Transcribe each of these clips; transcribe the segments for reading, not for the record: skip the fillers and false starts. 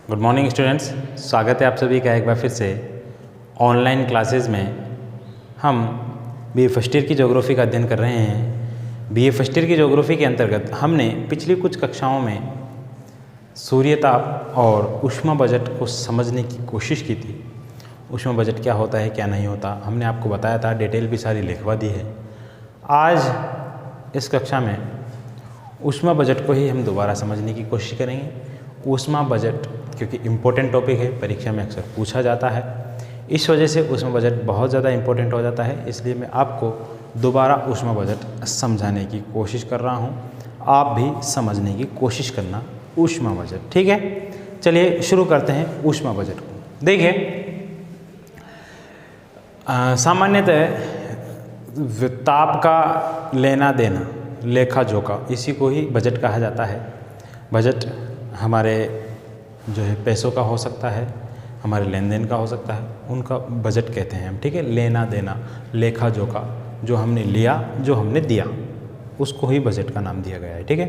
Good morning students, स्वागत है आप सभी का एक बार फिर से ऑनलाइन क्लासेस में। हम बीए फर्स्ट ईयर की ज्योग्राफी का अध्ययन कर रहे हैं। बीए फर्स्ट ईयर की ज्योग्राफी के अंतर्गत हमने पिछली कुछ कक्षाओं में सूर्यताप और ऊष्मा बजट को समझने की कोशिश की थी। ऊष्मा बजट क्या होता है, क्या नहीं होता, हमने आपको बताया था, डिटेल भी सारी लिखवा दी है। आज इस कक्षा में ऊष्मा बजट को ही हम दोबारा समझने की कोशिश करेंगे। ऊष्मा बजट क्योंकि इम्पोर्टेंट टॉपिक है, परीक्षा में अक्सर पूछा जाता है, इस वजह से ऊष्मा बजट बहुत ज़्यादा इम्पोर्टेंट हो जाता है। इसलिए मैं आपको दोबारा ऊष्मा बजट समझाने की कोशिश कर रहा हूँ। आप भी समझने की कोशिश करना ऊष्मा बजट, ठीक है। चलिए शुरू करते हैं ऊष्मा बजट को। देखिए, सामान्यतः ताप का लेना देना, लेखा जोखा, इसी को ही बजट कहा जाता है। बजट हमारे जो है पैसों का हो सकता है, हमारे लेन देन का हो सकता है, उनका बजट कहते हैं हम, ठीक है। लेना देना, लेखा जोखा, जो हमने लिया, जो हमने दिया, उसको ही बजट का नाम दिया गया है, ठीक है।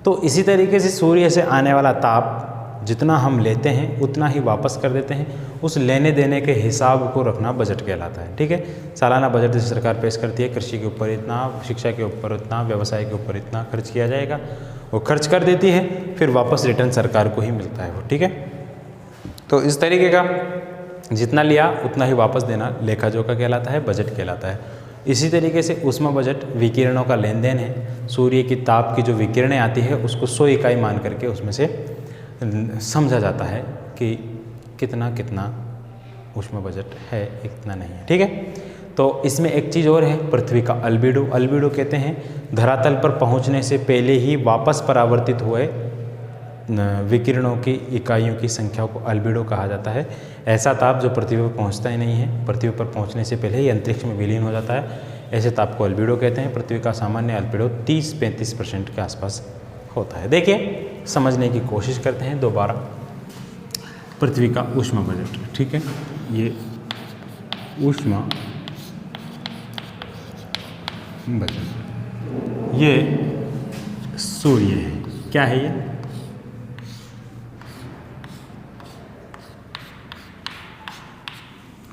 तो इसी तरीके से सूर्य से आने वाला ताप जितना हम लेते हैं उतना ही वापस कर देते हैं। उस लेने देने के हिसाब को रखना बजट कहलाता है, ठीक है। सालाना बजट जैसे सरकार पेश करती है, कृषि के ऊपर इतना, शिक्षा के ऊपर इतना, व्यवसाय के ऊपर इतना खर्च किया जाएगा, वो खर्च कर देती है, फिर वापस रिटर्न सरकार को ही मिलता है वो, ठीक है। तो इस तरीके का जितना लिया उतना ही वापस देना लेखा जोखा कहलाता है, बजट कहलाता है। इसी तरीके से ऊष्मा बजट विकिरणों का लेन देन है। सूर्य की ताप की जो विकिरणें आती है उसको 100 इकाई मान करके उसमें से समझा जाता है कि कितना कितना ऊष्मा बजट है, इतना नहीं है, ठीक है। तो इसमें एक चीज़ और है, पृथ्वी का अल्बिडो। अल्बिडो कहते हैं धरातल पर पहुंचने से पहले ही वापस परावर्तित हुए विकिरणों की इकाइयों की संख्या को अल्बिडो कहा जाता है। ऐसा ताप जो पृथ्वी पर पहुंचता ही नहीं है, पृथ्वी पर पहुंचने से पहले ही अंतरिक्ष में विलीन हो जाता है, ऐसे ताप को अल्बिडो कहते हैं। पृथ्वी का सामान्य अल्बिडो 30-35% के आसपास होता है। देखिए, समझने की कोशिश करते हैं दोबारा पृथ्वी का ऊष्मा बजट, ठीक है। ये ऊष्मा बजट, ये सूर्य है। क्या है ये?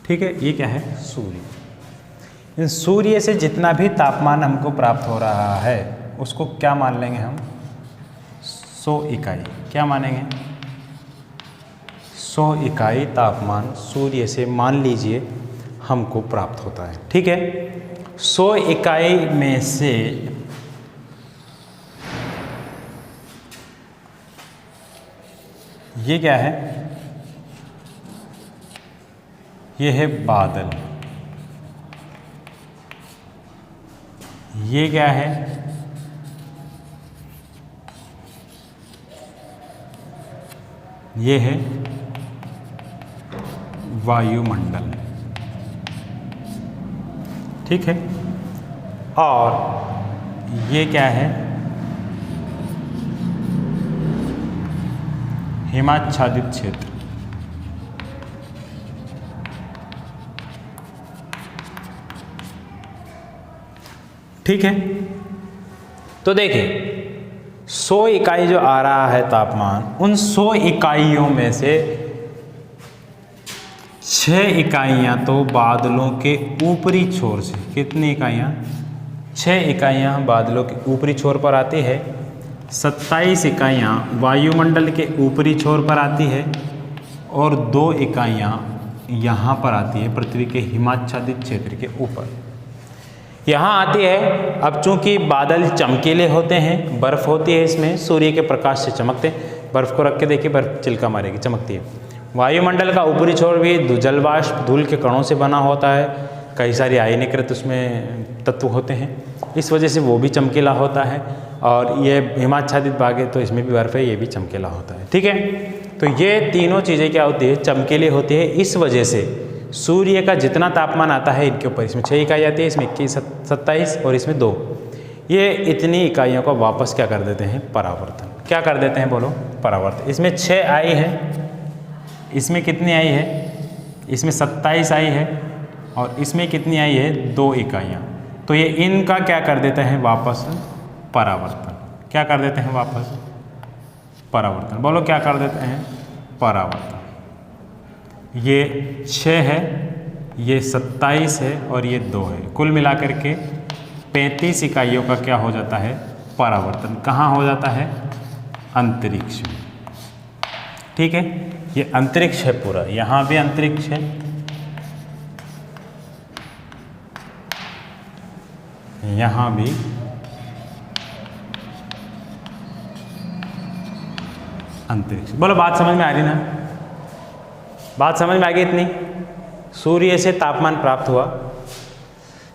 ठीक है, ये क्या है? सूर्य। इन सूर्य से जितना भी तापमान हमको प्राप्त हो रहा है उसको क्या मान लेंगे हम? 100 इकाई। क्या मानेंगे? 100 इकाई तापमान सूर्य से मान लीजिए हमको प्राप्त होता है, ठीक है। 100 इकाई में से ये क्या है? ये है बादल। ये क्या है? ये है वायुमंडल, ठीक है। और ये क्या है? हिमाच्छादित क्षेत्र, ठीक है। तो देखिए, 100 इकाई जो आ रहा है तापमान, उन 100 इकाइयों में से 6 इकाइयाँ तो बादलों के ऊपरी छोर से, कितनी इकाइयाँ? 6 इकाइयाँ बादलों के ऊपरी छोर पर आती है, 27 इकाइयाँ वायुमंडल के ऊपरी छोर पर आती है, और 2 इकाइयाँ यहाँ पर आती है पृथ्वी के हिमाच्छादित क्षेत्र के ऊपर, यहाँ आती है। अब चूंकि बादल चमकीले होते हैं, बर्फ़ होती है इसमें, सूर्य के प्रकाश से चमकते हैं। बर्फ़ को रख के देखिए, बर्फ़ चिल्का मारेगी, चमकती है। वायुमंडल का ऊपरी छोर भी जलवाष्प, धूल के कणों से बना होता है, कई सारी आयनीकृत उसमें तत्व होते हैं, इस वजह से वो भी चमकीला होता है। और ये हिमाच्छादित भाग है तो इसमें भी बर्फ़ है, ये भी चमकीला होता है, ठीक है। तो ये तीनों चीज़ें क्या होती है? चमकीली होती है। इस वजह से सूर्य का जितना तापमान आता है इनके ऊपर, इसमें 6 इकाई आती है, इसमें 21, 27 और इसमें 2, ये इतनी इकाइयों को वापस क्या कर देते हैं? परावर्तन। क्या कर देते हैं बोलो? परावर्तन। इसमें 6 आई है, इसमें कितनी आई है? इसमें 27 आई है, और इसमें कितनी आई है? 2 इकाइयाँ। तो ये इनका क्या कर देते हैं? वापस परावर्तन। क्या कर देते हैं? वापस परावर्तन। बोलो क्या कर देते हैं? परावर्तन। ये 6 है, ये 27 है और ये 2 है। कुल मिलाकर के 35 इकाइयों का क्या हो जाता है? परावर्तन। कहाँ हो जाता है? अंतरिक्ष में। ठीक है, ये अंतरिक्ष है पूरा, यहाँ भी अंतरिक्ष है, यहाँ भी अंतरिक्ष। बोलो बात समझ में आ रही ना? बात समझ में आ गई इतनी? सूर्य से तापमान प्राप्त हुआ,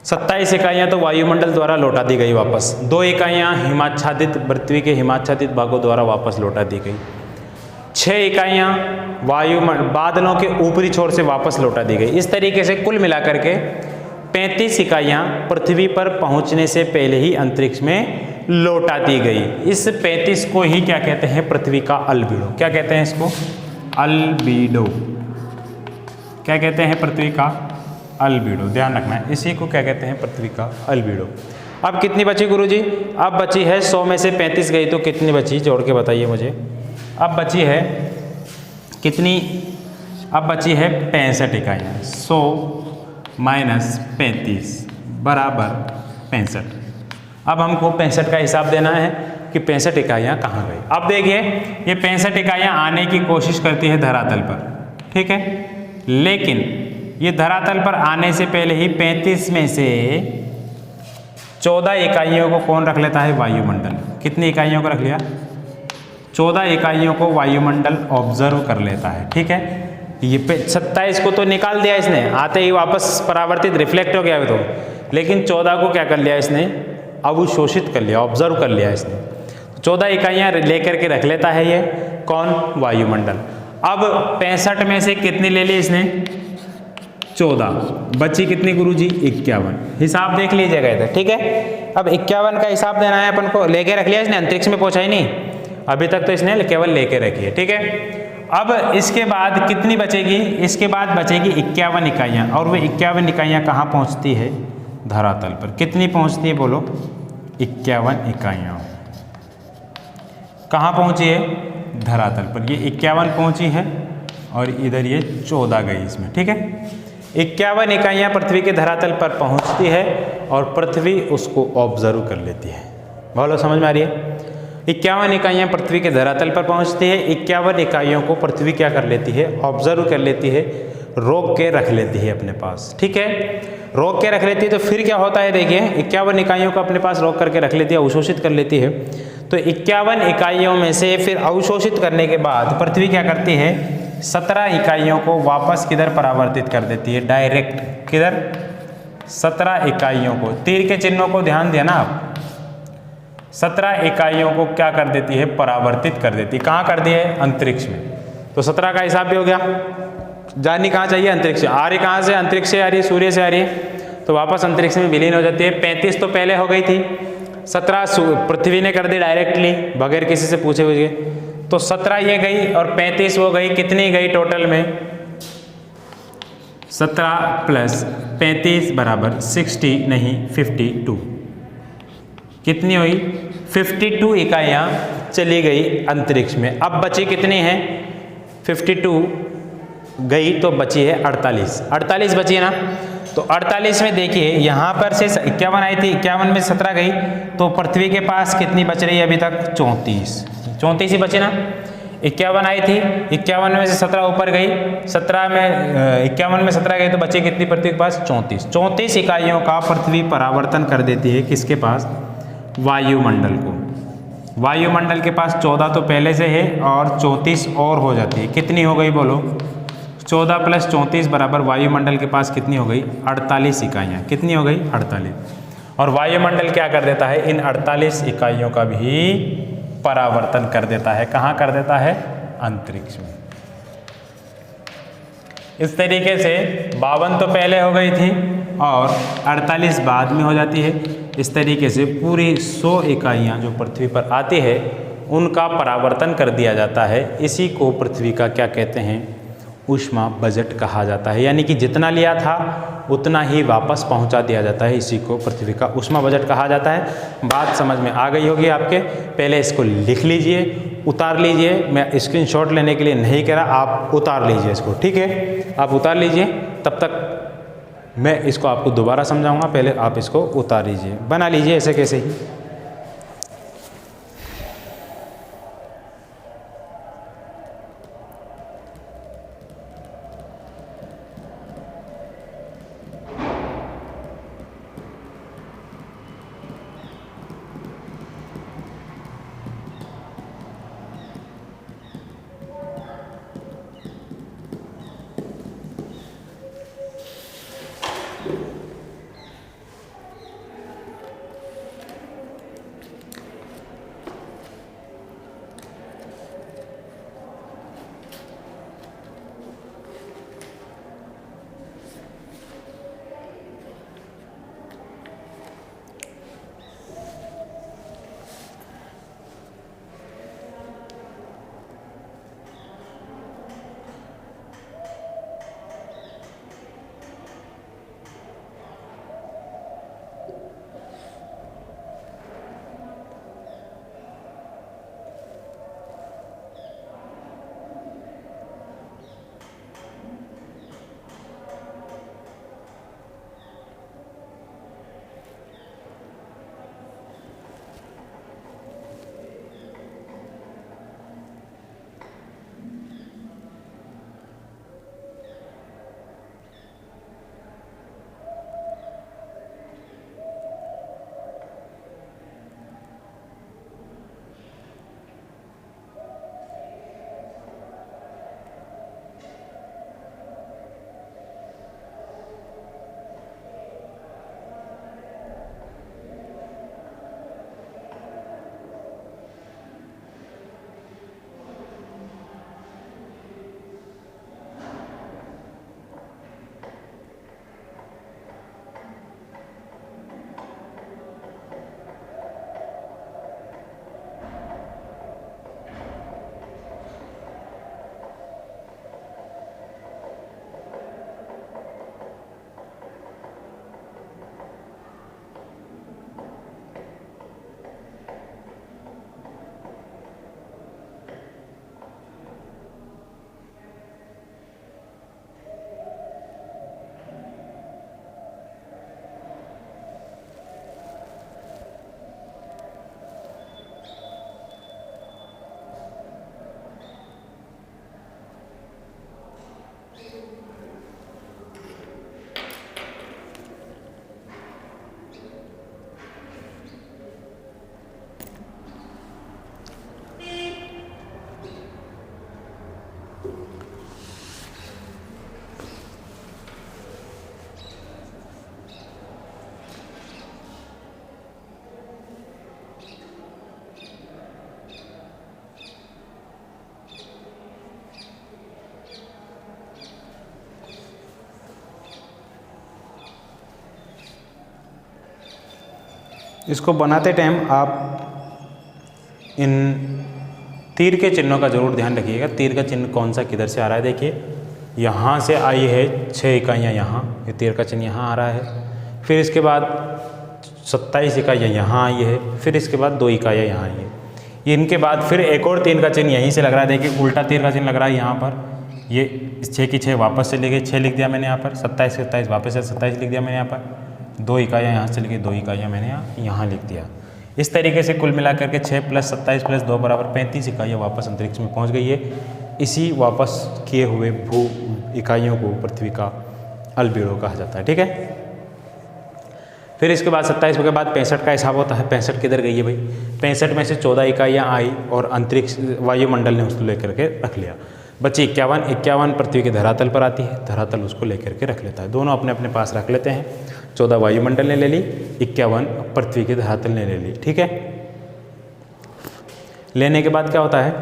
27 इकाइयाँ तो वायुमंडल द्वारा लौटा दी गई वापस, 2 इकाइयाँ हिमाच्छादित पृथ्वी के हिमाच्छादित भागों द्वारा वापस लौटा दी गई, 6 इकाइयाँ बादलों के ऊपरी छोर से वापस लौटा दी गई। इस तरीके से कुल मिलाकर के 35 इकाइयाँ पृथ्वी पर पहुँचने से पहले ही अंतरिक्ष में लौटा दी गई। इस 35 को ही क्या कहते हैं? पृथ्वी का अल्बीडो। क्या कहते हैं इसको? अल्बीडो। क्या कहते हैं? पृथ्वी का अल्बीडो। ध्यान रखना है, इसी को क्या कहते हैं? पृथ्वी का अल्बीडो। अब कितनी बची गुरुजी? अब बची है 100 में से 35 गई तो कितनी बची? जोड़ के बताइए मुझे। अब बची है कितनी? अब बची है 65 इकाइयाँ। 100 माइनस 35 बराबर 65। अब हमको 65 का हिसाब देना है कि 65 इकाइयाँ कहाँ गई। अब देखिए, ये 65 इकाइयाँ आने की कोशिश करती है धरातल पर, ठीक है, लेकिन ये धरातल पर आने से पहले ही 35 में से 14 इकाइयों को कौन रख लेता है? वायुमंडल। कितनी इकाइयों को रख लिया? 14 इकाइयों को वायुमंडल ऑब्जर्व कर लेता है, ठीक है। ये 27 को तो निकाल दिया इसने, आते ही वापस परावर्तित रिफ्लेक्ट हो गया तो, लेकिन 14 को क्या कर लिया इसने? अवशोषित कर लिया, ऑब्जर्व कर लिया इसने। 14 इकाइयाँ लेकर के रख लेता है ये कौन? वायुमंडल। अब 65 में से कितनी ले ली इसने? 14। बची कितनी गुरुजी? 51। हिसाब देख लीजिएगा इधर, ठीक है। अब 51 का हिसाब देना है अपन को। लेके रख लिया इसने, अंतरिक्ष में पहुंचा ही नहीं अभी तक, तो इसने केवल लेके रखी है, ठीक है। अब इसके बाद कितनी बचेगी? इसके बाद बचेगी 51 इकाइयाँ, और वो 51 इकाइयाँ कहाँ पहुँचती है? धरातल पर। कितनी पहुँचती है बोलो? 51 इकाइयाँ कहाँ पहुँची है? धरातल पर। ये 51 पहुँची है और इधर ये 14 गई इसमें, ठीक है। 51 इकाइयाँ पृथ्वी के धरातल पर पहुँचती है और पृथ्वी उसको ऑब्जर्व कर लेती है। बोलो समझ में आ रही है? 51 इकाइयाँ पृथ्वी के धरातल पर पहुँचती है, 51 इकाइयों को पृथ्वी क्या कर लेती है? ऑब्जर्व कर लेती है, रोक के रख लेती है अपने पास, ठीक है। रोक के रख लेती है तो फिर क्या होता है? देखिए, 51 इकाइयों को अपने पास रोक करके रख लेती है, अवशोषित कर लेती है। तो 51 इकाइयों में से फिर अवशोषित करने के बाद पृथ्वी क्या करती है? 17 इकाइयों को वापस किधर परावर्तित कर देती है? डायरेक्ट किधर? 17 इकाइयों को, तीर के चिन्हों को ध्यान देना आप, 17 इकाइयों को क्या कर देती है? परावर्तित कर देती है। कहाँ कर दिया है? अंतरिक्ष में। तो 17 का हिसाब भी हो गया। जानी कहाँ चाहिए? अंतरिक्ष। आ रही कहाँ से? अंतरिक्ष से आ रही है, सूर्य से आ रही है, तो वापस अंतरिक्ष में विलीन हो जाती है। 35 तो पहले हो गई थी, 17 पृथ्वी ने कर दी डायरेक्टली बगैर किसी से पूछे हुए। तो 17 ये गई और 35 वो गई। कितनी गई टोटल में? 17 प्लस 35 बराबर 60 नहीं 52। कितनी हुई? 52 इकाइयाँ चली गई अंतरिक्ष में। अब बची कितनी है? 52 गई तो बची है 48। 48 बची है ना। तो 48 में देखिए, यहाँ पर से 51 आई थी, 51 में 17 गई, तो पृथ्वी के पास कितनी बच रही है अभी तक? 34 ही बची ना। 51 आई थी, 51 में से 17 ऊपर गई, 17 में 51 में 17 गई तो बची कितनी पृथ्वी के पास? 34 इकाइयों का पृथ्वी परावर्तन कर देती है। किसके पास? वायुमंडल को। वायुमंडल के पास 14 तो पहले से है और 34 और हो जाती है। कितनी हो गई बोलो? 14 प्लस 34 बराबर वायुमंडल के पास कितनी हो गई? 48 इकाइयाँ। कितनी हो गई? 48। और वायुमंडल क्या कर देता है? इन 48 इकाइयों का भी परावर्तन कर देता है। कहाँ कर देता है? अंतरिक्ष में। इस तरीके से 52 तो पहले हो गई थी और 48 बाद में हो जाती है। इस तरीके से पूरी 100 इकाइयाँ जो पृथ्वी पर आती है उनका परावर्तन कर दिया जाता है। इसी को पृथ्वी का क्या कहते हैं? ऊष्मा बजट कहा जाता है। यानी कि जितना लिया था उतना ही वापस पहुंचा दिया जाता है। इसी को पृथ्वी का ऊष्मा बजट कहा जाता है। बात समझ में आ गई होगी आपके। पहले इसको लिख लीजिए उतार लीजिए, मैं स्क्रीनशॉट लेने के लिए नहीं कह रहा, आप उतार लीजिए इसको, ठीक है, आप उतार लीजिए। तब तक मैं इसको आपको दोबारा समझाऊंगा, पहले आप इसको उतार लीजिए, बना लीजिए ऐसे कैसे ही। इसको बनाते टाइम आप इन तीर के चिन्हों का ज़रूर ध्यान रखिएगा। तीर का चिन्ह कौन सा किधर से आ रहा है, देखिए यहाँ से आई है 6 इकाइयाँ, यहाँ ये तीर का चिन्ह यहाँ आ रहा है। फिर इसके बाद 27 इकाइयाँ यहाँ आई है, फिर इसके बाद 2 इकाइयाँ यहाँ आई है। इनके बाद फिर एक और तीर का चिन्ह यहीं से लग रहा है, देखिए उल्टा तीर का चिन्ह लग रहा है यहाँ पर। ये 6 की 6 वापस से लेके 6 लिख दिया मैंने यहाँ पर, 27 के 27 वापस से 27 लिख दिया मैंने यहाँ पर, 2 इकाइयाँ यहाँ से लेके 2 इकाइयाँ मैंने यहाँ लिख दिया। इस तरीके से कुल मिलाकर के 6 + 27 + 2 = 35 इकाइयाँ वापस अंतरिक्ष में पहुँच गई है। इसी वापस किए हुए भू इकाइयों को पृथ्वी का अल्बेडो कहा जाता है, ठीक है। फिर इसके बाद 27 के बाद 65 का हिसाब होता है। 65 किधर गई है भाई, 65 में से 14 इकाइयाँ आई और अंतरिक्ष वायुमंडल ने उसको लेकर के रख लिया। बची 51 पृथ्वी के धरातल पर आती है, धरातल उसको लेकर के रख लेता है। दोनों अपने अपने पास रख लेते हैं। 14 वायुमंडल ने ले ली, 51 पृथ्वी के धरातल ने ले ली, ठीक है। लेने के बाद क्या होता है,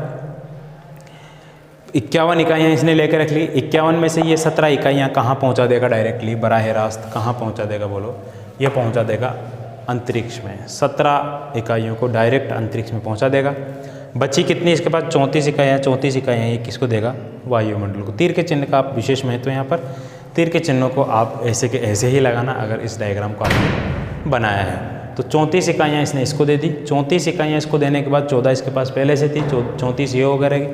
51 इकाइयाँ इसने लेकर रख ली। 51 में से ये 17 इकाइयाँ कहाँ पहुँचा देगा डायरेक्टली, बराह रास्त कहाँ पहुँचा देगा बोलो, ये पहुँचा देगा अंतरिक्ष में। 17 इकाइयों को डायरेक्ट अंतरिक्ष में पहुँचा देगा। बची कितनी इसके बाद 34 इकाइयाँ, 34 इकाइयाँ ये किसको देगा, वायुमंडल को। तीर के चिन्ह का आप विशेष महत्व है यहाँ पर। तीर के चिन्हों को आप ऐसे के ऐसे ही लगाना अगर इस डायग्राम को आपने बनाया है। तो 34 इकाइयाँ इसने इसको दे दी। 34 इकाइयाँ इसको देने के बाद 14 इसके पास पहले से थी, 34 ये हो करेगी,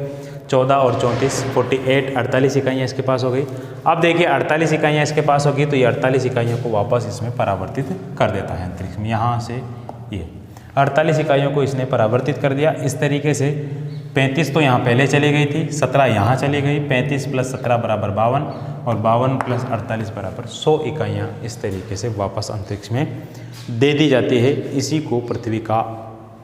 14 और 34 48, 48 इकाइयाँ इसके पास हो गई। अब देखिए 48 इकाइयाँ इसके पास होगी तो ये 48 इकाइयों को वापस इसमें परावर्तित कर देता है अंतरिक्ष में। यहाँ से ये 48 इकाइयों को इसने परावर्तित कर दिया। इस तरीके से 35 तो यहाँ पहले चली गई थी, 17 यहाँ चली गई, 35 + 17 = 52 और 52 + 48 = 100 इकाइयाँ इस तरीके से वापस अंतरिक्ष में दे दी जाती है। इसी को पृथ्वी का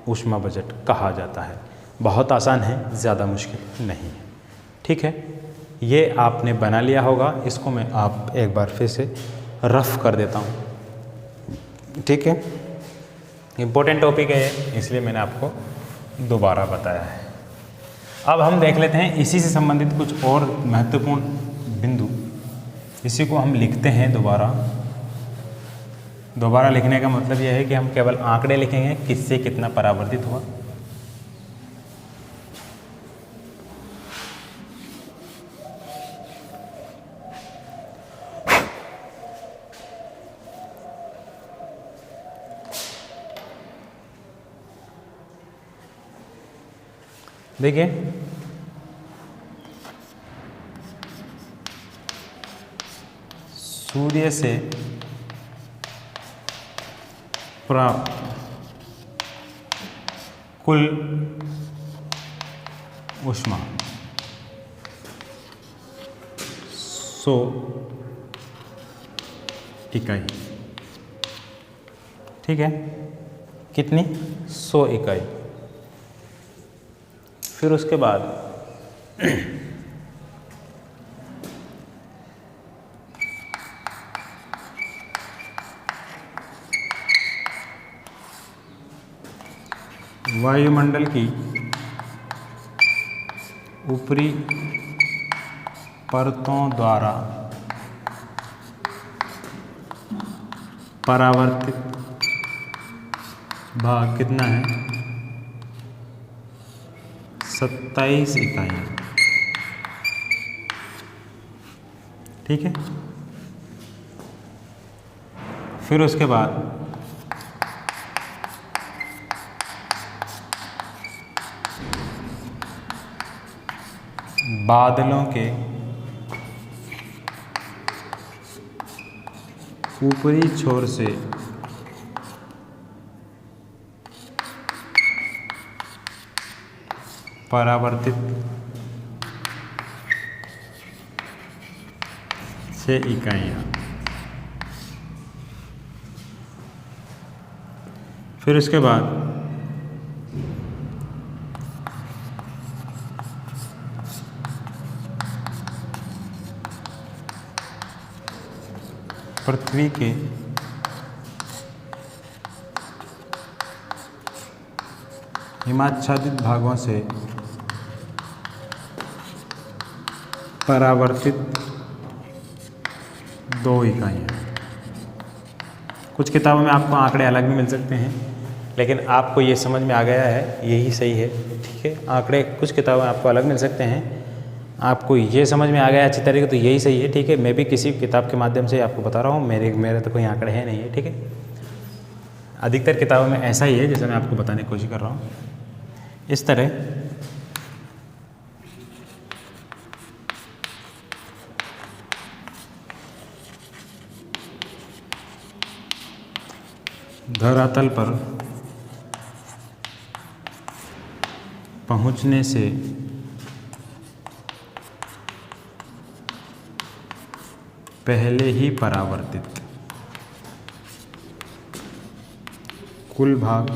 ऊष्मा बजट कहा जाता है। बहुत आसान है, ज़्यादा मुश्किल नहीं है। ठीक है, ये आपने बना लिया होगा। इसको मैं आप एक बार फिर से रफ कर देता हूँ। ठीक है, इम्पोर्टेंट टॉपिक है इसलिए मैंने आपको दोबारा बताया है। अब हम देख लेते हैं इसी से संबंधित कुछ और महत्वपूर्ण बिंदु। इसी को हम लिखते हैं दोबारा। दोबारा लिखने का मतलब यह है कि हम केवल आंकड़े लिखेंगे, किससे कितना परावर्तित हुआ। देखिए सूर्य से प्राप्त कुल ऊष्मा 100 इकाई। ठीक है, कितनी? 100 इकाई। फिर उसके बाद वायुमंडल की ऊपरी परतों द्वारा परावर्तित भाग कितना है? 27 इकाइयाँ। ठीक है, फिर उसके बाद बादलों के ऊपरी छोर से परावर्तित 6 इकाइयाँ। फिर उसके बाद पृथ्वी के हिमाच्छादित भागों से परावर्तित 2 इकाइयाँ। कुछ किताबों में आपको आंकड़े अलग भी मिल सकते हैं, लेकिन आपको ये समझ में आ गया है, यही सही है। ठीक है, आंकड़े कुछ किताबों में आपको अलग मिल सकते हैं, आपको ये समझ में आ गया अच्छी तरीके तो यही सही है। ठीक है, मैं भी किसी किताब के माध्यम से आपको बता रहा हूँ, मेरे तो कोई आंकड़े हैं नहीं है। ठीक है, अधिकतर किताबों में ऐसा ही है जैसे मैं आपको बताने की कोशिश कर रहा हूँ। इस तरह धरातल पर पहुँचने से पहले ही परावर्तित कुल भाग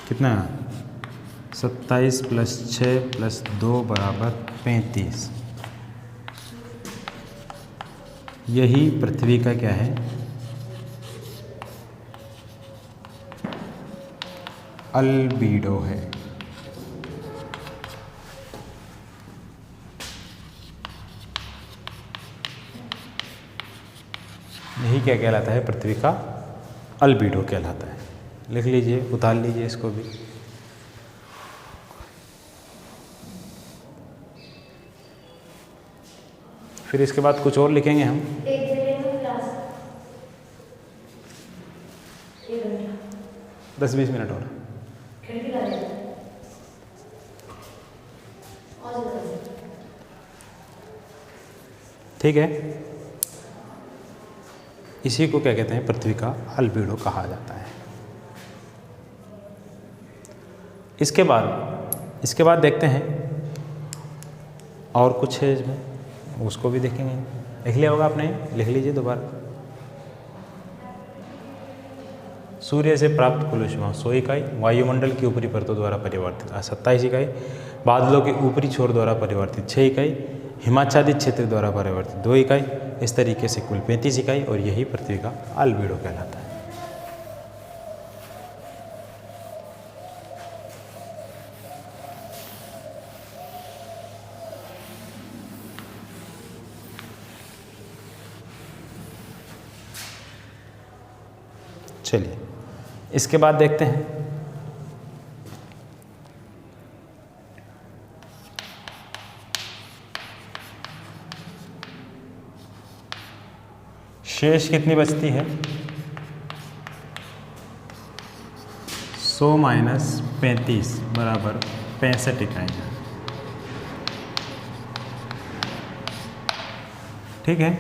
कितना? 27 + 6 + 2 = 35। यही पृथ्वी का क्या है? अल्बीडो है। यही क्या कहलाता है? पृथ्वी का अल्बीडो कहलाता है। लिख लीजिए, उतार लीजिए इसको भी। फिर इसके बाद कुछ और लिखेंगे हम। 10-20 मिनट और। ठीक है, इसी को क्या कहते हैं, पृथ्वी का अल्बेडो कहा जाता है। इसके बाद देखते हैं और कुछ है इसमें, उसको भी देखेंगे। लिख लिया होगा आपने, लिख लीजिए दोबारा। सूर्य से प्राप्त कुल ऊष्मा 100 इकाई, वायुमंडल की ऊपरी परतों द्वारा परिवर्तित 27 इकाई, बादलों के ऊपरी छोर द्वारा परिवर्तित 6 इकाई, हिमाच्छादित क्षेत्र द्वारा परिवर्तित 2 इकाई, इस तरीके से कुल 35 इकाई, और यही पृथ्वी का अल्बेडो कहलाता है। चलिए इसके बाद देखते हैं शेष कितनी बचती है। 100 माइनस 35 बराबर 65 इकाइयाँ। ठीक है,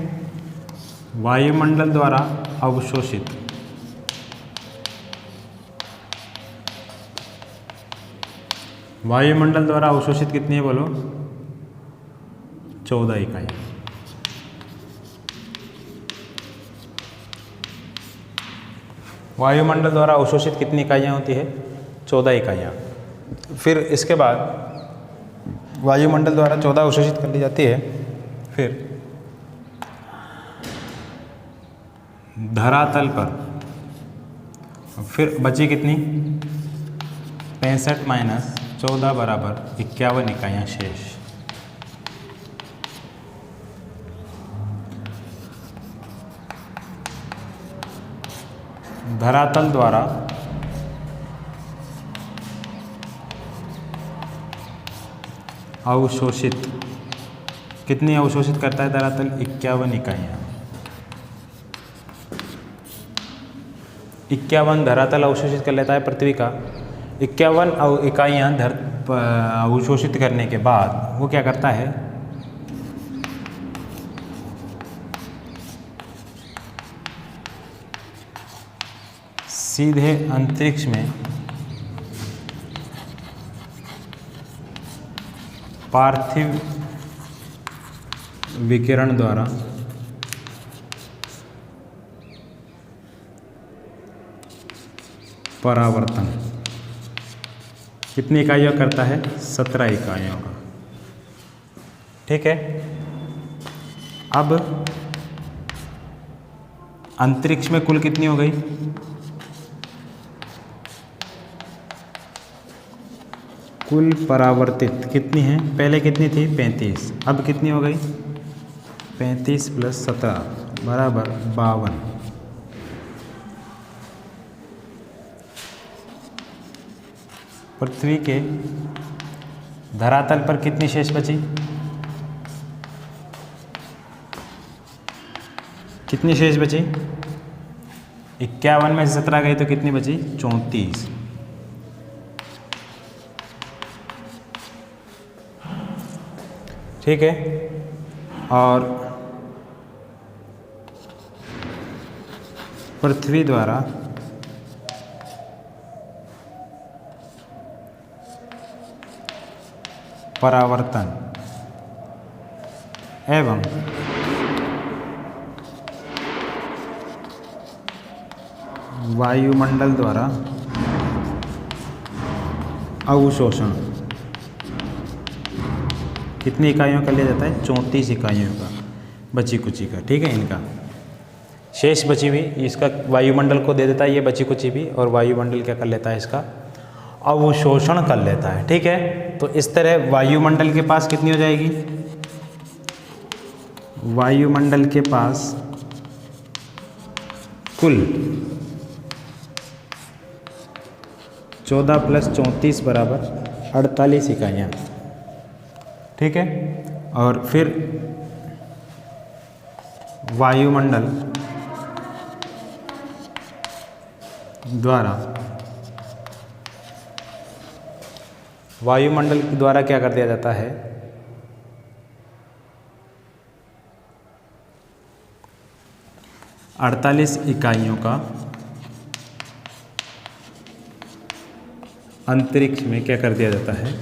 वायुमंडल द्वारा अवशोषित कितनी है बोलो, 14 इकाई। वायुमंडल द्वारा अवशोषित कितनी इकाइयाँ होती है, 14 इकाइयाँ। फिर इसके बाद वायुमंडल द्वारा 14 अवशोषित कर ली जाती है। फिर धरातल पर फिर बची कितनी, 65 माइनस 14 बराबर 51 इकाइयाँ शेष। धरातल द्वारा अवशोषित कितनी अवशोषित करता है धरातल, 51 इकाइयाँ। 51 धरातल अवशोषित कर लेता है पृथ्वी का। 51 इकाइयाँ अवशोषित करने के बाद वो क्या करता है, सीधे अंतरिक्ष में पार्थिव विकिरण द्वारा परावर्तन कितनी इकाइयों करता है, 17 इकाइयों का। ठीक है, अब अंतरिक्ष में कुल कितनी हो गई, कुल परावर्तित कितनी है, पहले कितनी थी 35, अब कितनी हो गई 35 + 17 बराबर 52। पृथ्वी के धरातल पर कितनी शेष बची, कितनी शेष बची, 51 में से 17 गई तो कितनी बची, 34। ठीक है, और पृथ्वी द्वारा परावर्तन एवं वायुमंडल द्वारा अवशोषण कितनी इकाइयों का लिया जाता है, 34 इकाइयों का, बची कुची का। ठीक है, इनका शेष बची हुई इसका वायुमंडल को दे देता है, ये बची कुची भी, और वायुमंडल क्या कर लेता है, इसका अवशोषण कर लेता है। ठीक है, तो इस तरह वायुमंडल के पास कितनी हो जाएगी, वायुमंडल के पास कुल 14 + 34 बराबर 48 इकाइयाँ। ठीक है, और फिर वायुमंडल द्वारा वायुमंडल के द्वारा क्या कर दिया जाता है, 48 इकाइयों का अंतरिक्ष में क्या कर दिया जाता है,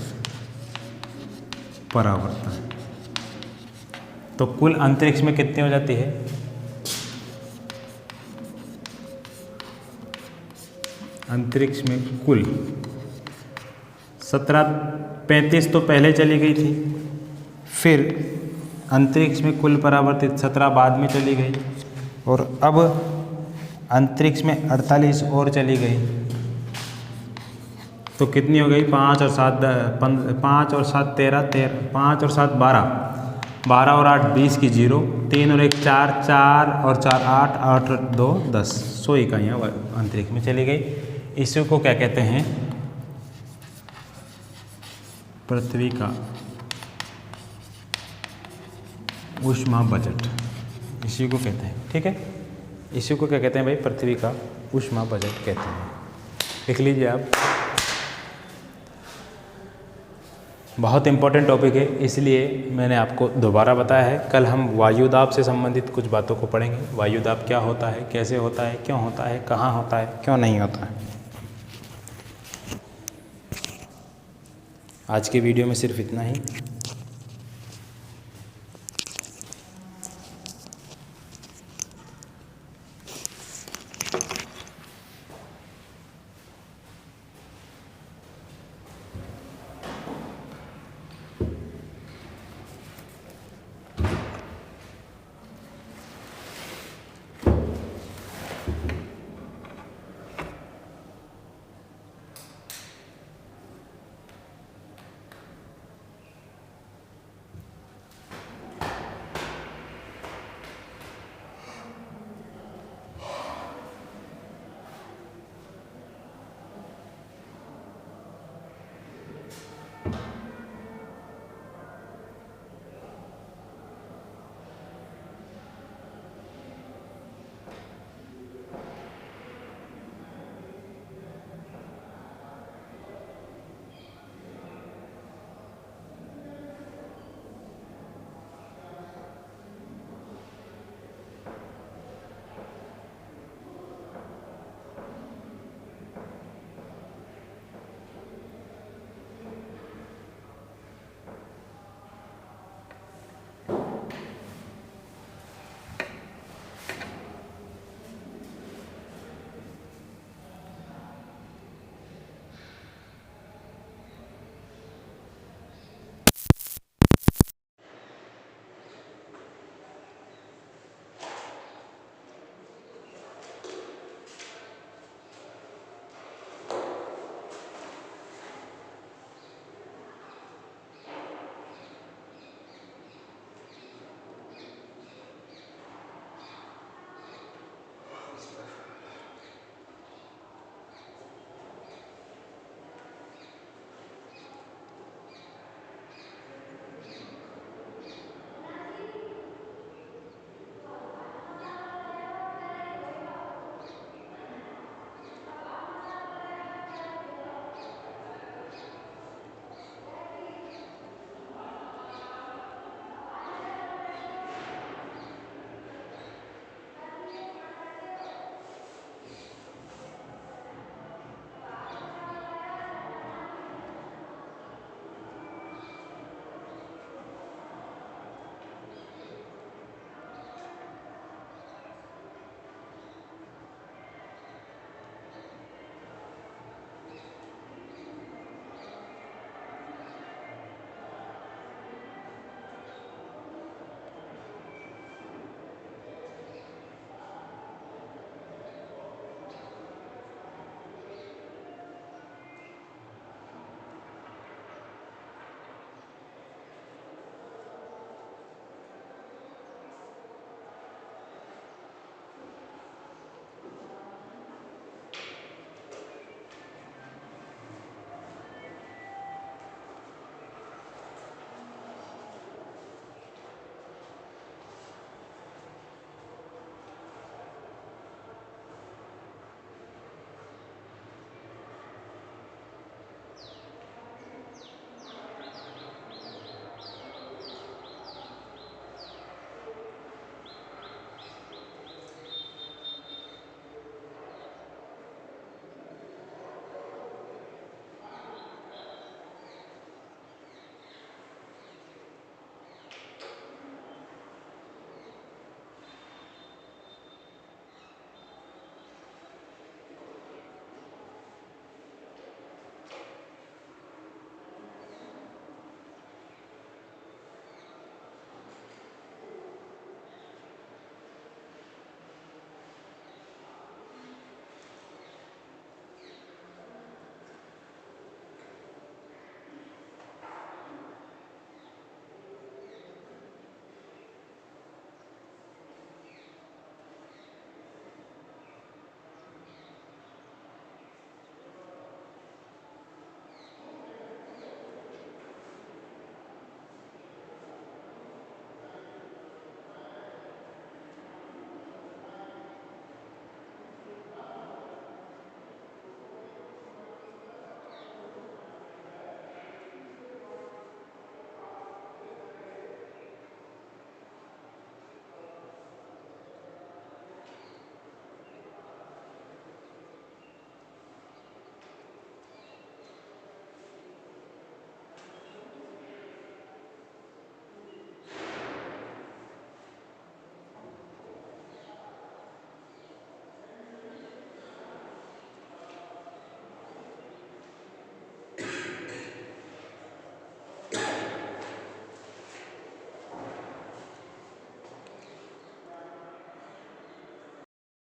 परावर्तन। तो कुल अंतरिक्ष में कितनी हो जाती है, अंतरिक्ष में कुल 35 तो पहले चली गई थी, फिर अंतरिक्ष में कुल परावर्तित 17 बाद में चली गई, और अब अंतरिक्ष में 48 और चली गई। तो कितनी हो गई, 5 और 7 13, 5 और 7 12, 12 और 8 20 की 0, 3 और 1 4, 4 और 4 8, 8 और 2 10, 100 इकाइयाँ अंतरिक्ष में चली गई। इसी को क्या कहते हैं, पृथ्वी का ऊष्मा बजट, इसी को कहते हैं। ठीक है, इसी को क्या कहते हैं भाई, पृथ्वी का ऊष्मा बजट कहते हैं। लिख लीजिए आप, बहुत इंपॉर्टेंट टॉपिक है, इसलिए मैंने आपको दोबारा बताया है। कल हम वायुदाब से संबंधित कुछ बातों को पढ़ेंगे। वायुदाब क्या होता है, कैसे होता है, क्यों होता है, कहाँ होता है, क्यों नहीं होता है। आज के वीडियो में सिर्फ इतना ही।